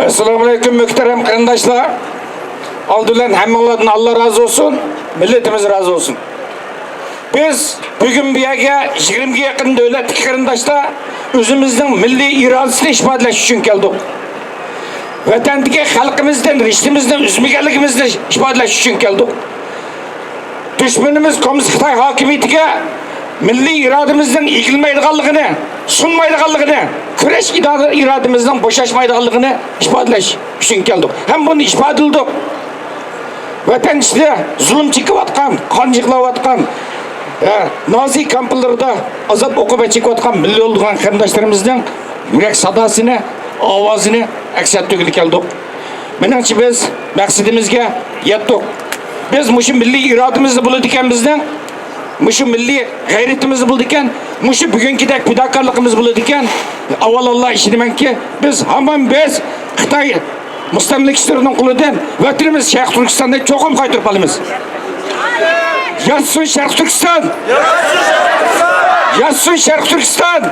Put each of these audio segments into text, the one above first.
Assalamu alaikum muhterem kardeşler. Aldılan hemmelerden Allah razı olsun, milletimiz razı olsun. Biz bugün bir yerge 20'ye yakın devlet kardeşler özümüzün milli iradesini ifadeleş için geldik. Vatandaki halkımızdan, riştimizden, üzmegenligimizni ifadeleş için geldik. Düşmanımız Komünist Xitoy hakimiyetiga milli irademizden egilmaydiganligini, sunmaydiganligini, kurash irademizden boşashmaydiganligini ifadalash uchun keldik. Hem bunu ifadaladik. Vatan ichida zulm chekayotgan, qon yig'layotgan, Nazi kamplarida azob o'qib chekayotgan milli bo'lgan qarindoshlarimizning yurak sadosini, ovozini aks ettirgili keldik. Menimcha biz maqsadimizga yetdik. Biz muşu milli irademizni buladiganimizdan, muşu milli g'ayratimizni buladigan, muşu bugünkidek fidokorligimiz buladigan, avvalollah ishonmanki, biz hamon Xitoy mustamlakachilarining qo'lidan vatanimiz Sharq Turkistonda cho'qim qaytarib olamiz. Yassun Sharq Turkiston! Yassun Sharq Turkiston!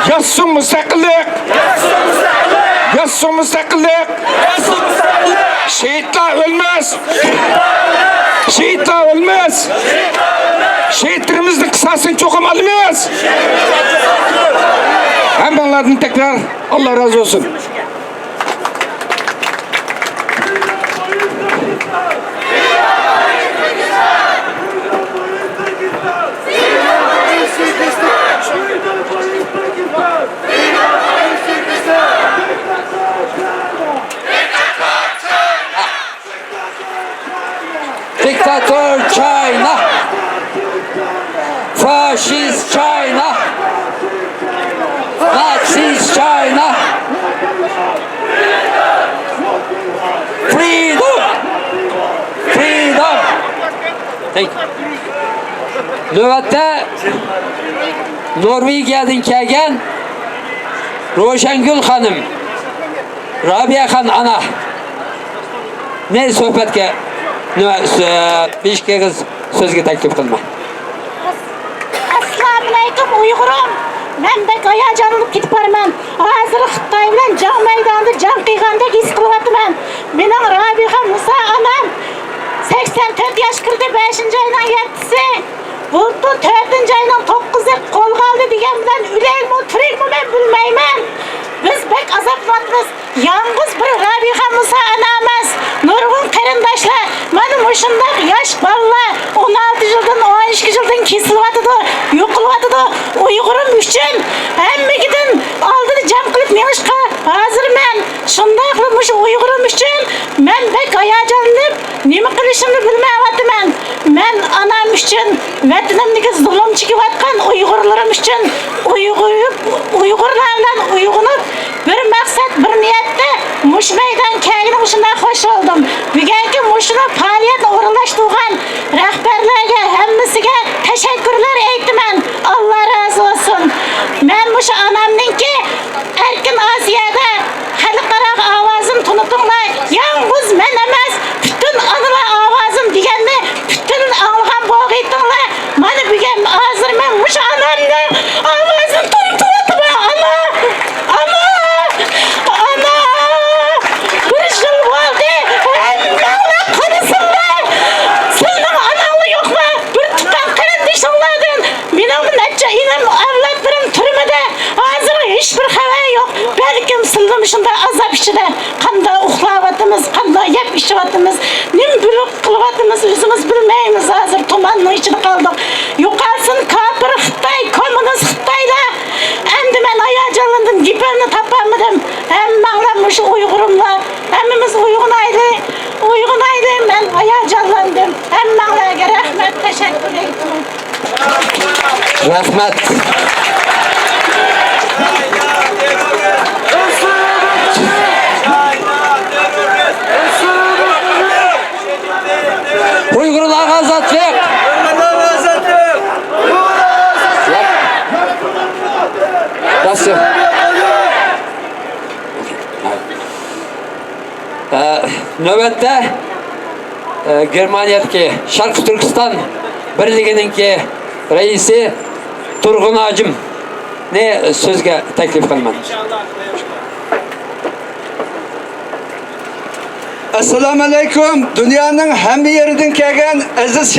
Yassun mustaqillik! Yassun mustaqillik! Şehitler ölmez! Şehitler ölmez! Şehitlerimizin kısasını çok amalıyız! Hem onlardan tekrar Allah razı olsun. Diktatör China, Faşist China, Nazist China, Freedom, Freedom. Növbətdə Norvegiyadan kelgan Roşangül xanım, Rabia xan ana ne sohbetga beş kez sözge teklif kılma. Assalamu alaikum Uygurum. Ben bek hayacanlanıp gidip barman. Hazır Xitoy bilan jang maydonida jang qilgandek his qilyapman. Mening Rabiha Musa anam 84 yosh kirdi 5-oyning 7-si. Bultu 4-oyning 9-i qo'lga oldi degan bilan ulaymi, tirikmi men bilmayman. Biz bek azoblanamiz. Yalnız bir Rabiha Musa anamiz. Nurg'un qarindoshlar, mana mushundaq yosh bolalar 16 yildan 12 yildan kesilyotidi, yo'qilyotidi. Uyg'urim uchun hammagidan oldin jam qilib menishqa hozirman. Shunday qilib shu Uyg'urim uchun men bek hayajonlanib, nima qilishimni bilmayapman. Men onam uchun, vatanimdagi zulm chekayotgan Uyg'urlarim uchun Uyg'urlar bilan uyg'unib bir maqsad, bir niyatda mush maydon kelgani shunday xush oldum. Bugungi mushuni faoliyatni o'rinlashtirgan rahbarlarga hammasiga tashakkurlar aytaman. Alloh razı olsun. Men mushu onamninki Erkin Osiyada xalqaro ovozim tunutinglar. Yalnız men emas, bütün onalar ovozim deganni bütün algan bo'lg'aytinglar. Mana bugun hozir men mushu onamni ovozini tunutyapman. Ana! Hiçbir haber yok. Belki sıldım şunda azap içinde. Kanda uxlavatımız, kanda yep içivatımız. Nim bülük kılıvatımız, özümüz bilmeyimiz hazır. Tumanın içine kaldık. Yukarısın kapır Xitoy, komünist Xitoy'la. Hem de ben ayacalandım, giberini tapamadım. Hem bağlanmış Uygurumlar. Hemimiz uygunaydı. Ben ayacalandım. Hem bağlarga rahmet, teşekkür ederim. Rahmet. Uygurlarga azatlık. Nasıl? Növbette Germaniyadagi Sharq Turkiston birligininki raisi Turg'un Ajim ne sözge teklif kılman. Assalomu alaykum. Dunyoning hamma yeridan kelgan aziz